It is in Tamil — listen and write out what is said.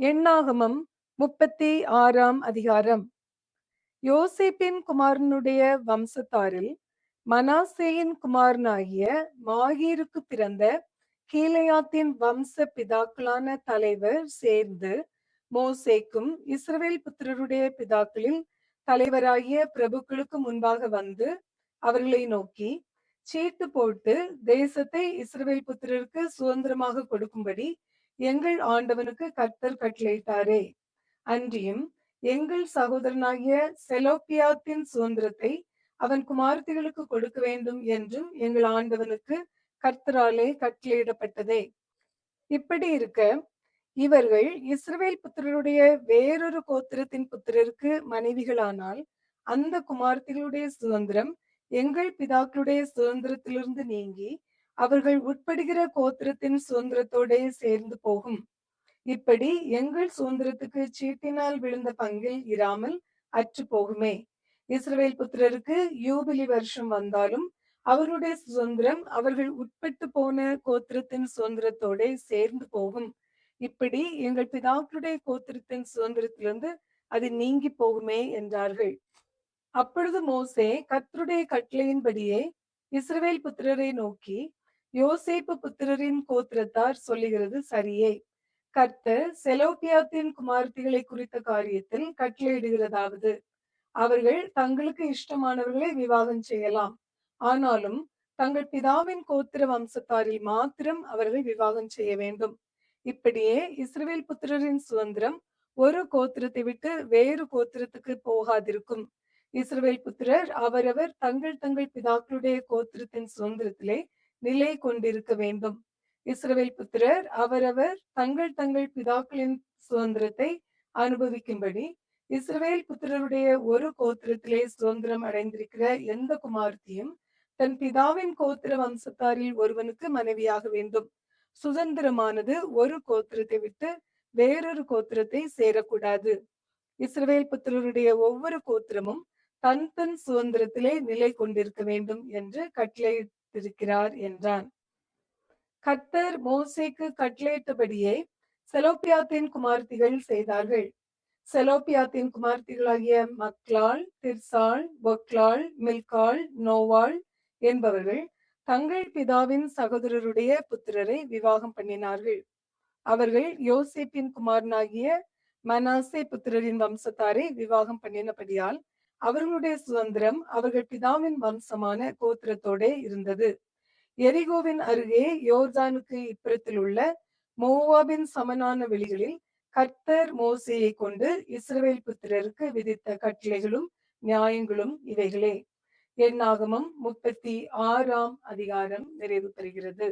எண்ணாகமம் 36ஆம் அதிகாரம். யோசேப்பின் குமாரனுடைய வம்சத்தாரில் மனாசேயின் குமாரனாகிய மாகீருக்கு பிறந்த கீலேயாத்தின் வம்ச பிதாக்களான தலைவர் சேர்ந்து மோசேக்கும் இஸ்ரவேல் புத்திரருடைய பிதாக்களில் தலைவராகிய பிரபுக்களுக்கு முன்பாக வந்து அவர்களை நோக்கி, சீட்டு போட்டு தேசத்தை இஸ்ரவேல் புத்திரருக்கு சுதந்திரமாக கொடுக்கும்படி எங்கள் ஆண்டவனுக்கு கர்த்தர் கட்டளையிட்டாரே. அன்றியும் எங்கள் சகோதரனாகிய செலோப்பியாத்தின் சுதந்திரத்தை அவன் குமாரத்திகளுக்கு கொடுக்க வேண்டும் என்றும் எங்கள் ஆண்டவனுக்கு கர்த்தராலே கட்டளையிடப்பட்டதே. இப்படி இருக்க இவர்கள் இஸ்ரவேல் புத்திரருடைய வேறொரு கோத்திரத்தின் புத்திரருக்கு மனைவிகளானால் அந்த குமாரத்திகளுடைய சுதந்திரம் எங்கள் பிதாக்களுடைய சுதந்திரத்திலிருந்து நீங்கி அவர்கள் உட்படுகிற கோத்திரத்தின் சுதந்திரத்தோட சேர்ந்து போகும். இப்படி எங்கள் சுதந்திரத்துக்கு சீட்டினால் விழுந்த பங்கில் இராமல் அற்று போகுமே. இஸ்ரவேல் புத்திரருக்கு யூபிலி வருஷம் வந்தாலும் அவருடைய சுதந்திரம் அவர்கள் உட்பட்டு போன கோத்திரத்தின் சுதந்திரத்தோட சேர்ந்து போகும். இப்படி எங்கள் பிதாக்களுடைய கோத்திரத்தின் சுதந்திரத்திலிருந்து அது நீங்கி போகுமே என்றார்கள். அப்பொழுது மோசே கர்த்தருடைய கட்டளையின்படியே இஸ்ரவேல் புத்திரரை நோக்கி, யோசேப்பு புத்திரரின் கோத்திரத்தார் சொல்லுகிறது சரியே. கர்த்தர் செலோப்பியாத்தின் குமாரத்திகளை குறித்த காரியத்தில் கட்டளையிடுகிறதாவது, அவர்கள் தங்களுக்கு இஷ்டமானவர்களை விவாகம் செய்யலாம், ஆனாலும் தங்கள் பிதாவின் கோத்திர வம்சத்தாரில் மாத்திரம் அவர்கள் விவாகம் செய்ய வேண்டும். இப்படியே இஸ்ரவேல் புத்திரரின் சுதந்திரம் ஒரு கோத்திரத்தை விட்டு வேறு கோத்திரத்துக்கு போகாதிருக்கும். இஸ்ரவேல் புத்திரர் அவரவர் தங்கள் தங்கள் பிதாக்களுடைய கோத்திரத்தின் சுதந்திரத்திலே நிலை கொண்டிருக்க வேண்டும். இஸ்ரவேல் புத்திரர் அவரவர் தங்கள் தங்கள் பிதாக்களின் சுதந்திரத்தை அனுபவிக்கும்படி இஸ்ரவேல் புத்திரருடைய ஒரு கோத்திரத்திலே சுதந்திரம் அடைந்திருக்கிற எந்த குமாரத்தியும் தன் பிதாவின் கோத்திர வம்சத்தாரில் ஒருவனுக்கு மனைவியாக வேண்டும். சுதந்திரமானது ஒரு கோத்திரத்தை விட்டு வேறொரு கோத்திரத்தை சேரக்கூடாது. இஸ்ரவேல் புத்திரருடைய ஒவ்வொரு கோத்திரமும் தன் தன் சுதந்திரத்திலே நிலை கொண்டிருக்க வேண்டும் என்று கட்டளையிட்டிருக்கிறார் என்றான். கர்த்தர் மோசேக்கு கட்டளையிட்டபடியே செலோப்பியாத்தின் குமார்த்திகள் செய்தார்கள். செலோப்பியாத்தின் குமார்த்திகளாகிய மக்லாள், திர்சாள், பொக்லாள், மில்காள், நோவாள் என்பவர்கள் தங்கள் பிதாவின் சகோதரருடைய புத்திரரை விவாகம் பண்ணினார்கள். அவர்கள் யோசேப்பின் குமாரனாகிய மனாசே புத்திரரின் வம்சத்தாரை விவாகம் பண்ணினபடியால் அவர்களுடைய சுதந்திரம் அவர்கள் பிதாவின் வம்சமான கோத்திரத்தோட இருந்தது. எரிகோவின் அருகே யோர்தானுக்கு இப்புறத்தில் உள்ள மோவாபின் சமனான வெளிகளில் கர்த்தர் மோசேயை கொண்டு இஸ்ரவேல் புத்திரருக்கு விதித்த கட்டளைகளும் நியாயங்களும் இவைகளே. எண்ணாகமம் 36ஆம் அதிகாரம் நிறைவு பெறுகிறது.